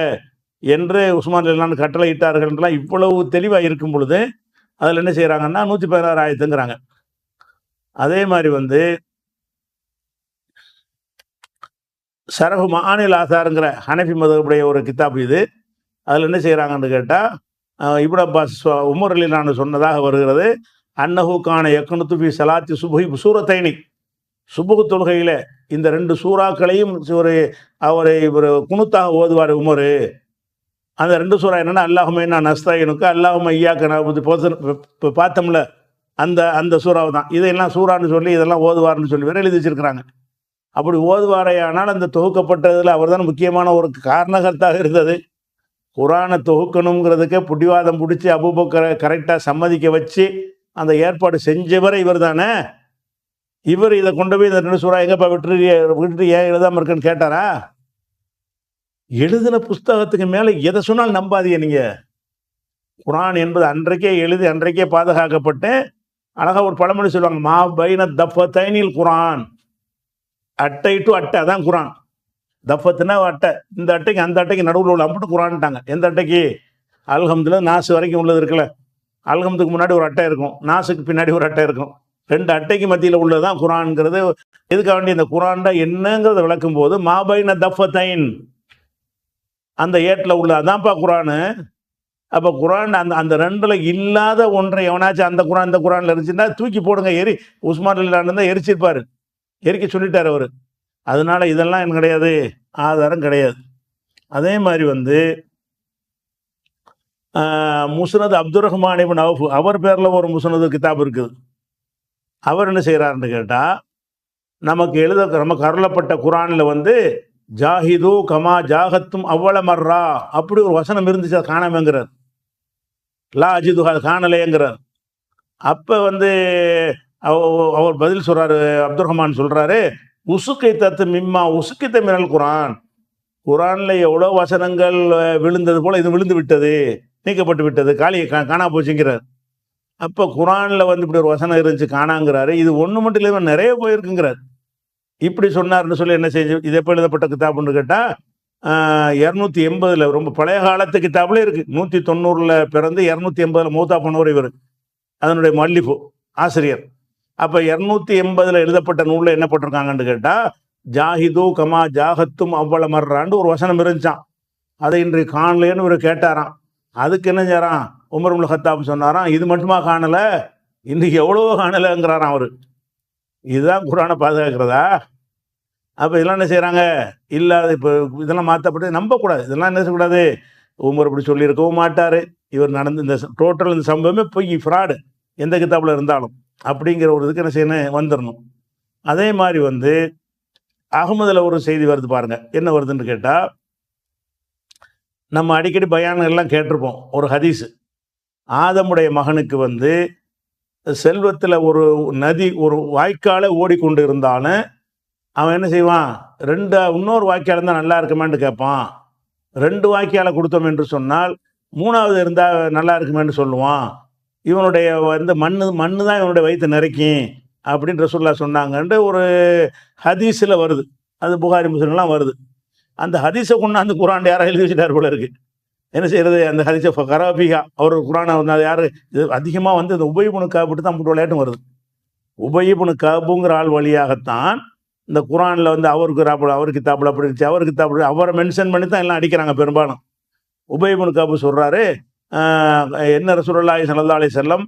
B: என்று உஸ்மான் ரலியல்லாஹு கட்டளை இட்டார்கள்லாம் இவ்வளவு தெளிவாக இருக்கும் பொழுது அதில் என்ன செய்கிறாங்கன்னா 116 ஆயத்துங்கிறாங்க. அதே மாதிரி வந்து ஷரஹு மஆனில் ஆசாருங்கிற ஹனஃபி மதகுடைய ஒரு கிதாப் இது. அதில் என்ன செய்கிறாங்கன்னு கேட்டால் இப்னு அப்பாஸ் உமர் ரலியல்லாஹு சொன்னதாக வருகிறது. அன்னஹு கான யக்னுது ஃபி ஸலாத்தி சுப்ஹி சூரத்தைனி, சுபுஹ் தொழுகையில் இந்த 2 சூறாக்களையும் ஒரு குனுத்தாக ஓதுவார் உமர். அந்த 2 சூறா என்னென்னா அல்லாஹும்ம இன்னா நஸ்தஈனுக்க அல்லாஹும்ம இய்யாக நஅபுது இப்போ பார்த்தோம்ல அந்த சூறாவை தான். இதையெல்லாம் சூறான்னு சொல்லி இதெல்லாம் ஓதுவார்னு சொல்லி வேறு எழுதி வச்சிருக்கிறாங்க. அப்படி ஓதுவாரையானால் அந்த தொகுக்கப்பட்டதில் அவர் தான் முக்கியமான ஒரு காரணகர்த்தாக இருந்தது. குர்ஆனை தொகுக்கணுங்கிறதுக்கே புடிவாதம் பிடிச்சி அபூபக்கரை கரெக்டாக சம்மதிக்க வச்சு அந்த ஏற்பாடு செஞ்சவரை இவர் தானே. இவர் இதை கொண்டு போய் இந்த 2 சூறா எங்கப்பா விட்டுட்டு ஏன் எழுதாமல் இருக்குன்னு கேட்டாரா? எழுதின புஸ்தகத்துக்கு மேலே எதை சொன்னாலும் நம்பாதீங்க நீங்கள். குர்ஆன் என்பது அன்றைக்கே எழுதி அன்றைக்கே பாதுகாக்கப்பட்டு அழகாக ஒரு பழமொழி சொல்லுவாங்க, மா பைன தஃபத்தைனில் குர்ஆன், அட்டை டு அட்டை அதான் குர்ஆன். தஃபத்துனா அட்டை, இந்த அட்டைக்கு அந்த அட்டைக்கு நடுவில் உள்ள அம்பிட்டு குர்ஆன்ட்டாங்க. எந்த அட்டைக்கு? அல்ஹம்துல நாசு வரைக்கும் உள்ளது இருக்குல்ல, அல்ஹம்துக்கு முன்னாடி ஒரு அட்டை இருக்கும், நாசுக்கு பின்னாடி ஒரு அட்டை இருக்கும். 2 அட்டைக்கு மத்தியில் உள்ளது தான் குர்ஆன்ங்கிறது. எதுக்காக வேண்டிய இந்த குர்ஆன்டா என்னங்கிறத விளக்கும் போது மாபைன தஃபத்தைன் அந்த ஏட்டில் உள்ள அதான்ப்பா குர்ஆனு. அப்போ குர்ஆன் அந்த 2ல் இல்லாத ஒன்றை எவனாச்சும் அந்த குர்ஆன் இந்த குர்ஆனில் இருந்துச்சுன்னா தூக்கி போடுங்க, உஸ்மான் ரலியல்லாஹு தான் எரிச்சிருப்பார், எரிக்க சொல்லிட்டார் அவர். அதனால இதெல்லாம் என்ன கிடையாது, ஆதாரம் கிடையாது. அதே மாதிரி வந்து முஸ்னத் அப்துர் ரஹ்மான் இப்னு அவுஃப் அவர் பேரில் ஒரு முஸ்னது கிதாப் இருக்குது. அவர் என்ன செய்கிறாருன்னு கேட்டால் நமக்கு அருளப்பட்ட குர்ஆனில் வந்து ஜாஹிது கமா ஜாகத்தும் அவ்வள மர்ரா அப்படி ஒரு வசனம் இருந்துச்சு, அதை காணாமங்கிறார். லா அஜிது காணலைங்கிறார். அப்போ வந்து அவர் பதில் சொல்கிறாரு, அப்துர் ரஹ்மான் சொல்கிறாரு, உசுக்கை தத்து மிம்மா உசுக்கித்த மினல் குர்ஆன், குர்ஆனில் எவ்வளோ வசனங்கள் விழுந்தது போல் இது விழுந்து விட்டது, நீக்கப்பட்டு விட்டது, காணா போச்சுங்கிறார். அப்போ குர்ஆனில் வந்து இப்படி ஒரு வசனம் இருந்துச்சு காணாங்கிறாரு. இது ஒன்று மட்டும் இல்லாமல் நிறைய போயிருக்குங்கிறார். இப்படி சொன்னார்னு சொல்லி என்ன செஞ்சு இது எப்போ எழுதப்பட்ட கிதாப்னு கேட்டால் 280 ரொம்ப பழைய காலத்து கிதாபில் இருக்குது. 190 பிறந்து 280 மௌத்தா பண்ணவர் இவர், அதனுடைய மல்லிஃபு ஆசிரியர். அப்போ 280 எழுதப்பட்ட நூலில் என்ன போட்டிருக்காங்கன்னு கேட்டால் ஜாஹிது கமா ஜாகத்தும் அவ்வள மர்றான்னு ஒரு வசனம் இருந்துச்சான். அதை இன்று காணலேன்னு ஒரு கேட்டாராம். அதுக்கு என்ன செய்றான், உமர் இப்னு கத்தாப் சொன்னாராம், இது மட்டுமா காணல, இன்னைக்கு எவ்வளவோ காணலைங்கிறாராம் அவரு. இதுதான் குர்ஆனை பாதுகாக்கிறதா? அப்ப இதெல்லாம் என்ன செய்றாங்க, இல்லாத இப்போ இதெல்லாம் மாற்றப்பட்டு நம்பக்கூடாது. இதெல்லாம் என்ன செய்யக்கூடாது, உமர் இப்படி சொல்லியிருக்கவும் மாட்டாரு, இவர் நடந்து இந்த டோட்டல் இந்த சம்பவமே பொய், ஃப்ராடு, எந்த கிதாபில் இருந்தாலும் அப்படிங்கிற ஒரு இதுக்கு என்ன செய்யணும், வந்துடணும். அதே மாதிரி வந்து அகமதுல ஒரு செய்தி வருது பாருங்க, என்ன வருதுன்னு கேட்டா, நம்ம அடிக்கடி பயான் எல்லாம் கேட்டிருப்போம். ஒரு ஹதீஸ், ஆதமுடைய மகனுக்கு வந்து செல்வத்தில் ஒரு நதி, ஒரு வாய்க்காலை ஓடிக்கொண்டு இருந்தாலும் அவன் என்ன செய்வான், இன்னொரு வாய்க்கால் இருந்தால் நல்லா இருக்குமேன்னு கேட்பான். 2 வாய்க்காலை கொடுத்தோம் என்று சொன்னால் 3வது இருந்தால் நல்லா இருக்குமேன்னு சொல்லுவான். இவனுடைய வந்து மண்ணு தான் இவனுடைய வயிற்று நிறைக்கும் அப்படின்னு ரசூலுல்லாஹ் சொன்னாங்கன்ட்டு ஒரு ஹதீஸில் வருது. அது புகாரி முஸ்லிம்லாம் வருது. அந்த ஹதீஸை கொண்டாந்து குர்ஆன் யாராவது எழுதி வச்சுட்டார் போல இருக்கு. என்ன செய்யறது, அந்த ஹதீஸை கராபிகா அவர் குர்ஆனை வந்து அது யார், இது அதிகமாக வந்து இந்த உபய் இப்னு கஅப் தான் அப்படி விளையாட்டும் வருது. உபய் இப்னு கஅப்ங்கிற ஆள் வழியாகத்தான் இந்த குர்ஆனில் வந்து அவர் கிதாபில் அப்படி இருந்துச்சு, அவர் கிதாபில் அவரை மென்ஷன் பண்ணி தான் எல்லாம் அடிக்கிறாங்க பெரும்பாலும். உபய் இப்னு கஅப் சொல்கிறாரு, என்ன ரசூலுல்லாஹி ஸல்லல்லாஹு அலைஹி வஸல்லம்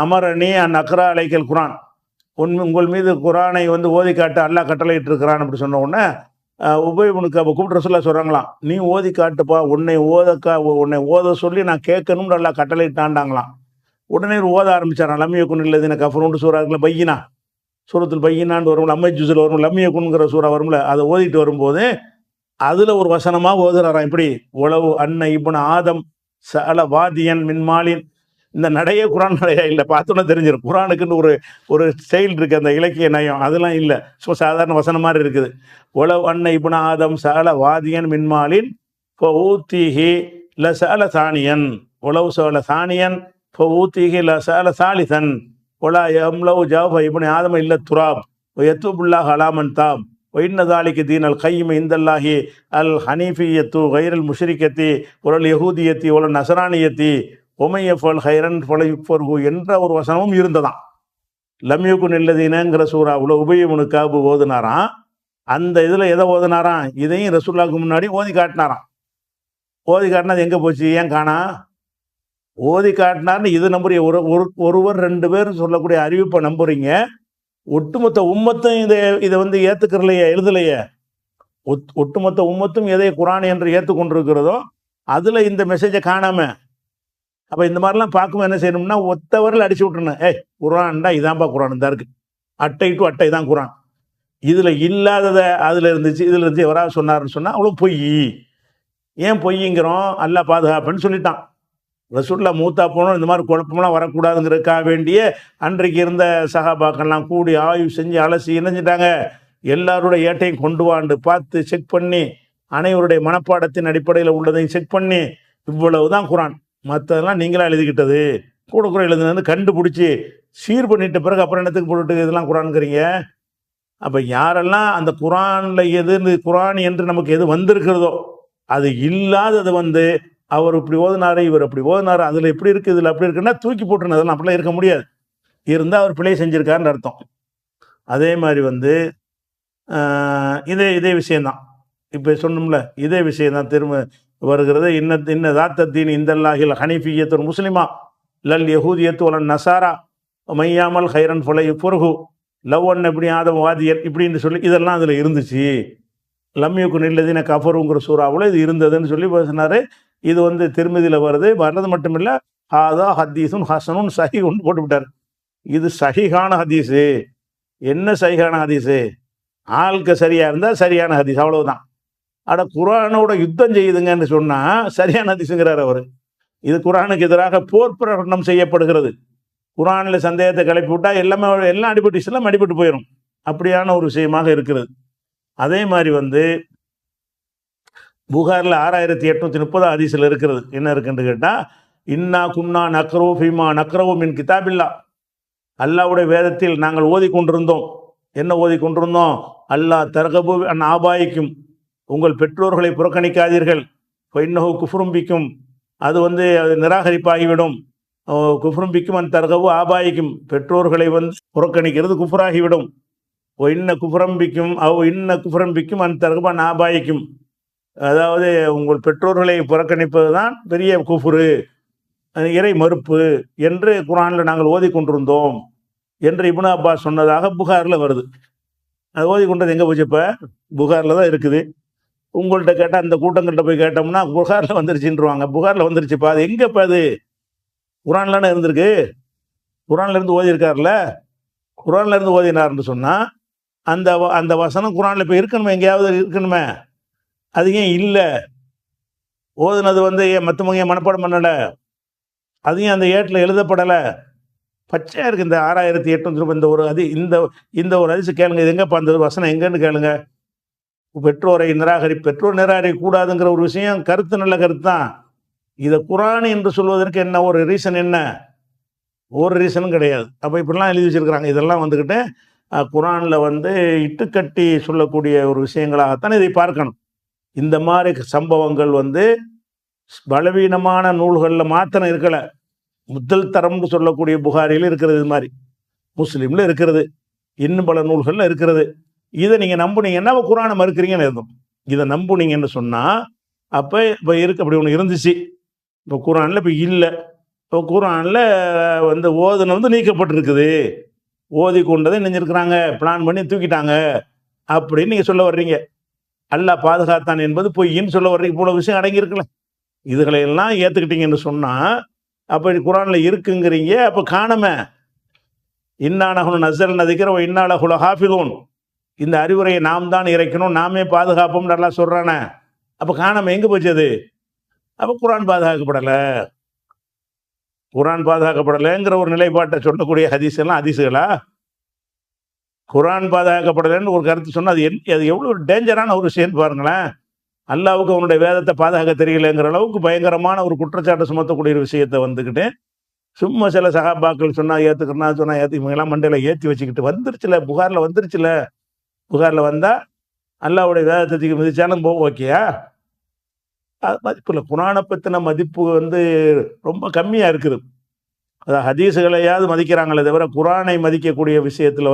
B: அமரணி அன் அக்ரா அலைக்கல் குர்ஆன், உங்கள் மீது குர்ஆனை வந்து ஓதி காட்ட அல்லாஹ் கட்டளையிட்டு இருக்கிறான் அப்படி சொன்ன உடனே உபய் இப்னு கஅப் கூப்பிட்டு ரசூலுல்லாஹ் சொல்கிறாங்களாம், நீ ஓதி காட்டுப்பா, உன்னை ஓத சொல்லி நான் கேட்கணும்னு அல்லாஹ் கட்டளையிட்டாண்டாங்களாம். உடனே ஓத ஆரம்பிச்சாராம், லம் யகுன் இல்லதீன கஃபருன்னு சூரா இருக்குல்ல, பையினா, சூரத்துல் பையினான்னு வரும்ல, அம்மை ஜுஸில் வரும், லம் யகுன்ங்கிற சூரா வரும்ல, அதை ஓதிட்டு வரும்போது அதில் ஒரு வசனமாக ஓதுறாராம், இப்படி உளவு அன்ன இப்னு ஆதம் சஅல வாதியன் மின்மாலின். இந்த நடையே குர்ஆன் நடையா இல்லை, பார்த்தோன்னே தெரிஞ்சிடும். குர்ஆனுக்குன்னு ஒரு ஸ்டைல் இருக்குது, அந்த இலக்கிய நயம் அதெல்லாம் இல்லை, ஸோ சாதாரண வசனம் மாதிரி இருக்குது. உளவு அன்ன இப்னு ஆதம் சஅல வாதியன் மின்மாலின் ஃபஊத்திஹி ல சஅல சானியன், உளவு சஅல சானியன் ஃபஊத்திஹி ல சஅல சாலிசன் ஒலா யம்லவு ஜாஃப இப்னு ஆதம இல்ல துராப் வயத்துபுல்லாஹ் அலாமன் தாப் ஒயின்ன தாலிக்கு தீன் அல் கைம் இந்தல்லாஹி அல் ஹனீஃபியத்து கைரல் முஷ்ரிக்கத்தி ஒலல் யஹூதியத்தி ஒலல் நசரானியத்தி ஒமையஃபல் ஹைரன் ஃபொலைஃபர்ஹு என்ற ஒரு வசனமும் இருந்ததாம். லம் யகுன் இல்லதீனங்கிற சூராவில் உபய் இப்னு கஅப் ஓதுனாராம். அந்த இதில் எதை ஓதுனாராம், இதையும் ரசூலுல்லாஹ்க்கு முன்னாடி ஓதி காட்டினாராம். ஓதி காட்டினது எங்கே போச்சு, ஏன் காணா? ஓதி காட்டினார்னு இது நம்புறீங்க, ஒருவர் 2 பேர் சொல்லக்கூடிய அறிவிப்பை நம்புறீங்க, ஒட்டுமொத்த உம்மத்தும் இதை வந்து ஏற்றுக்கிறலையே, எழுதலையே. ஒட்டுமொத்த உம்மத்தும் எதை குர்ஆன் என்று ஏற்றுக்கொண்டிருக்கிறதோ அதில் இந்த மெசேஜை காணாம, அப்போ இந்த மாதிரிலாம் பார்க்கும்போது என்ன செய்யணும்னா, ஒத்தவரில் அடிச்சு விட்டுருணும், குர்ஆன்டா இதான்ப்பா குர்ஆன் தான் இருக்குது, அட்டை டு அட்டை தான் குர்ஆன், இதில் இல்லாததை அதில் இருந்துச்சு, இதில் இருந்துச்சு எவராவது சொன்னார்னு சொன்னால் அவ்வளோ பொய். ஏன் பொய்ங்கிறோம், அல்லாஹ் பாதுகாப்புன்னு சொல்லிட்டான். ரசூலுல்லாஹ் மூத்தா போனோம், இந்த மாதிரி குழப்பம்லாம் வரக்கூடாதுங்கிறதுக்காக வேண்டிய அன்றைக்கு இருந்த சஹாபாக்கள்லாம் கூடி ஆய்வு செஞ்சு அலசி இணைஞ்சிட்டாங்க. எல்லாருடைய ஏட்டையும் கொண்டு வாண்டு பார்த்து செக் பண்ணி, அனைவருடைய மனப்பாடத்தின் அடிப்படையில் உள்ளதையும் செக் பண்ணி, இவ்வளவு தான் குர்ஆன், மற்றதெல்லாம் நீங்களாக எழுதிக்கிட்டது, கூட எழுதுனது கண்டுபிடிச்சி சீர் பண்ணிட்ட பிறகு அப்புறம் என்னத்துக்கு போட்டுட்டு இதெல்லாம் குர்ஆனுங்கிறீங்க. அப்போ யாரெல்லாம் அந்த குர்ஆனில் குர்ஆன் என்று நமக்கு எது வந்திருக்கிறதோ அது இல்லாதது வந்து அவர் இப்படி ஓதுனாரு, இவர் அப்படி ஓதுனாரு, அதில் இப்படி இருக்குது, இதில் அப்படி இருக்குன்னா தூக்கி போட்டுருணும், அதெல்லாம் அப்படிலாம் இருக்க முடியாது. இருந்தால் அவர் பிழை செஞ்சுருக்காருன்னு அர்த்தம். அதே மாதிரி வந்து இதே விஷயந்தான் இப்போ சொன்னோம்ல, இதே விஷயந்தான் திரும்ப வருகிறது. இன்ன தாத்தத்தீன் இந்தல்லாஹில் ஹனீஃபியத்துன் முஸ்லிமா லல் யஹூதியத்து வலன் நசாரா மையாமல் ஹைரன் ஃபொலை பொருகு லவ்வன் இப்படி ஆதம் வாதியல் இப்படின்னு சொல்லி இதெல்லாம் அதில் இருந்துச்சு. லம் யகுன் இல்லதீன கஃபருங்கிற சூறாவில் இது இருந்ததுன்னு சொல்லி பேசினார். இது வந்து திருமதியில் வர்றது மட்டும் இல்லை, ஹாதா ஹதீஸுன் ஹசனுன் சஹீஹுன் போட்டுவிட்டார். இது சஹீஹான ஹதீஸு. என்ன சஹீஹான ஹதீஸு, ஆளுக்கு சரியாக இருந்தால் சரியான ஹதீஸ், அவ்வளவுதான். குர்ஆனோட யுத்தம் செய்யுதுங்கன்னு சொன்னால் சரியான ஹதீஸுங்கிறார் அவர். இது குர்ஆனுக்கு எதிராக போர் பிரகடனம் செய்யப்படுகிறது. குர்ஆனில் சந்தேகத்தை கிளப்பி விட்டால் எல்லாம் அடிபட்டு இஸ்லாம் அடிபட்டு போயிடும், அப்படியான ஒரு விஷயமாக இருக்கிறது. அதே மாதிரி வந்து புகாரில் 6830 ஹதீஸில் இருக்கிறது. என்ன இருக்குன்னு கேட்டால், இன்னா குன்னா நக்ரோ ஃபீமா நக்ரோ மின் கிதாபில்லா, அல்லாஹ்வுடைய வேதத்தில் நாங்கள் ஓதிக்கொண்டிருந்தோம். என்ன ஓதிக்கொண்டிருந்தோம், அல்லாஹ் தர்கபு அன் ஆபாய்க்கும், உங்கள் பெற்றோர்களை புறக்கணிக்காதீர்கள், இன்னஹு குஃப்ரும்பிக்கும், அது வந்து அது நிராகரிப்பாகிவிடும், குஃப்ரும்பிக்கும் அன் தர்கபு ஆபாய்க்கும், பெற்றோர்களை வந்து புறக்கணிக்கிறது குஃப்ராகிவிடும், இன்ன குஃப்ரம்பிக்கும் அன் தர்கபு அன் ஆபாய்க்கும், அதாவது உங்கள் பெற்றோர்களை புறக்கணிப்பது தான் பெரிய குஃபுரு, இறை மறுப்பு என்று குர்ஆனில் நாங்கள் ஓதிக்கொண்டிருந்தோம் என்று இப்னு அப்பாஸ் சொன்னதாக புகாரில் வருது. அது ஓதிக்கொண்டது எங்கே போச்சு? இப்போ புகாரில் தான் இருக்குது. உங்கள்கிட்ட கேட்டால் அந்த கூட்டங்கள்கிட்ட போய் கேட்டோம்னா புகாரில் வந்துருச்சுன்றுவாங்க. புகாரில் வந்துருச்சுப்பா, அது எங்கேப்பா? அது குர்ஆன்லன்னு இருந்திருக்கு. குர்ஆன்ல இருந்து ஓதியிருக்காருல்ல. குர்ஆன்ல இருந்து ஓதினார்னு சொன்னால் அந்த அந்த வசனம் குர்ஆன்ல இப்போ இருக்கணுமே, எங்கேயாவது இருக்கணுமே. அது ஏன் இல்லை? ஓதுனது ஏன் மற்றவங்க ஏன் மனப்பாடம் பண்ணலை? அது ஏன் அந்த ஏட்டில் எழுதப்படலை? பச்சையாக இருக்குது. இந்த 6800 இந்த ஒரு இந்த ஒரு ஹதீஸ் கேளுங்க. இது எங்கேப்பா அந்த வசனம் எங்கன்னு கேளுங்க. பெற்றோர் நிராகரிக்க கூடாதுங்கிற ஒரு விஷயம் கருத்து நல்ல கருத்து தான். இதை குர்ஆன் என்று சொல்வதற்கு என்ன ஒரு ரீசன்? என்ன ஒரு ரீசனும் கிடையாது. அப்போ இப்படிலாம் எழுதி வச்சிருக்கிறாங்க. இதெல்லாம் வந்துக்கிட்டு குர்ஆனில் இட்டுக்கட்டி சொல்லக்கூடிய ஒரு விஷயங்களாகத்தான் இதை பார்க்கணும். இந்த மாதிரி சம்பவங்கள் பலவீனமான நூல்களில் மாத்திரம் இருக்கலை. முதல் தரம்னு சொல்லக்கூடிய புகாரியில் இருக்கிறது, இது மாதிரி முஸ்லீமில் இருக்கிறது, இன்னும் பல நூல்களில் இருக்கிறது. இதை நீங்கள் நம்புனீங்கன்னா குர்ஆனை மறுக்கிறீங்கன்னு இருந்தோம். இதை நம்புனீங்கன்னு சொன்னால் அப்போ இப்போ அப்படி ஒன்று இருந்துச்சு. இப்போ குர்ஆனில் இப்போ இல்லை. இப்போ குர்ஆனில் ஓதுனது நீக்கப்பட்டிருக்குது. ஓதி கொண்டதை நினைஞ்சிருக்கிறாங்க, பிளான் பண்ணி தூக்கிட்டாங்க அப்படின்னு நீங்கள் சொல்ல வர்றீங்க. அல்லாஹ் பாதுகாத்தான் என்பது பொய்ன்னு சொல்ல வர்றீங்க. இவ்வளோ விஷயம் அடங்கியிருக்குல்ல. இதுகளையெல்லாம் ஏற்றுக்கிட்டீங்கன்னு சொன்னால் அப்போ குர்ஆனில் இருக்குங்கிறீங்க. அப்போ காணமே. இன்னா நஹ்னு நஸல்னா திக்ர வ இன்னா லஹு லஹாஃபிதூன். இந்த அறிவுரையை நாம் தான் இறைக்கணும், நாமே பாதுகாப்போம் நல்லா சொல்கிறானே. அப்போ காணாமல் எங்கே போச்சு அது? அப்போ குர்ஆன் பாதுகாக்கப்படலை. குர்ஆன் பாதுகாக்கப்படலைங்கிற ஒரு நிலைப்பாட்டை சொல்லக்கூடிய ஹதீஸ் எல்லாம் ஹதீஸுகளா? குர்ஆன் பாதுகாக்கப்படலைன்னு ஒரு கருத்து சொன்னால் அது எவ்வளோ ஒரு டேஞ்சரான ஒரு விஷயம் பாருங்களேன். அல்லாவுக்கு அவனுடைய வேதத்தை பாதுகாக்க தெரியலைங்கிற அளவுக்கு பயங்கரமான ஒரு குற்றச்சாட்டை சுமத்தக்கூடிய ஒரு விஷயத்தை சும்மா சில சகாபாக்கள் சொன்னால் ஏற்றுக்கிறனா சொன்னால் இவங்கெல்லாம் மண்டையில் ஏற்றி வச்சுக்கிட்டு வந்துருச்சுல, புகாரில் வந்துருச்சுல. புகாரில் வந்தால் அல்லாவுடைய வேதத்தை தூக்கி மிதிச்சாலும் ஓகேயா? அது மதிப்பு இல்லை. குர்ஆனை பற்றின மதிப்பு ரொம்ப கம்மியாக இருக்குது. அதாவது ஹதீஸுகளையாவது மதிக்கிறாங்களே தவிர குர்ஆனை மதிக்கக்கூடிய விஷயத்தில்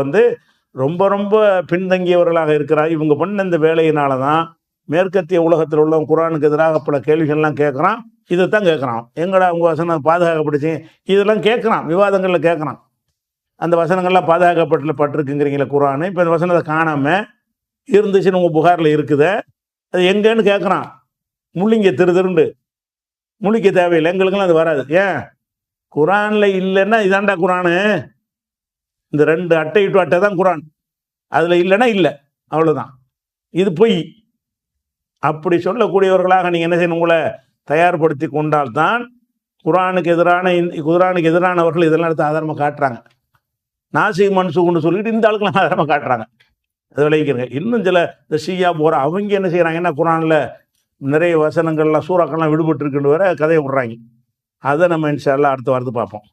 B: ரொம்ப ரொம்ப பின்தங்கியவர்களாக இருக்கிறார். இவங்க பண்ண இந்த வேலையினால தான் மேற்கத்திய உலகத்தில் உள்ளவங்க குர்ஆனுக்கு எதிராக பல கேள்விகள்லாம் கேட்குறான். இதைத்தான் கேட்குறான். எங்கடா உங்கள் வசனம் பாதுகாக்கப்பட்டுச்சு? இதெல்லாம் கேட்குறான், விவாதங்களில் கேட்குறான். அந்த வசனங்கள்லாம் பாதுகாக்கப்பட்டுருக்குங்கிறீங்களே குர்ஆனு. இப்போ இந்த வசனத்தை காணாமல் இருந்துச்சுன்னு உங்கள் புகாரில் இருக்குதே, அது எங்கேன்னு கேட்குறான். முள்ளிங்க திருண்டு முழிக்க தேவையில்லை, எங்களுக்கெல்லாம் அது வராது. ஏன்? குர்ஆனில் இல்லைன்னா இதாண்டா குர்ஆனு. இந்த 2 அட்டை டு அட்டை தான் குர்ஆன். அதில் இல்லைன்னா இல்லை, அவ்வளோதான். இது பொய். அப்படி சொல்லக்கூடியவர்களாக நீங்கள் என்ன செய்யணும்? உங்களை தயார்படுத்தி கொண்டால்தான் குர்ஆனுக்கு எதிரானவர்கள் இதெல்லாம் எடுத்து ஆதாரமாக காட்டுறாங்க. நாசிக் மன்சூக்னு சொல்லிட்டு இந்த ஆளுக்கெல்லாம் ஆதாரமாக காட்டுறாங்க. அதை விளைவிக்கிறங்க. இன்னும் சில இந்த ஷியா போகிற அவங்க என்ன செய்கிறாங்கன்னா குர்ஆனில் நிறைய வசனங்கள்லாம் சூறாக்கள்லாம் விடுபட்டு இருக்குன்னு வேற கதையை விடுறாங்க. அதை நம்ம இன்ஷா அல்லாஹ் அடுத்த வாரத்தை பார்ப்போம்.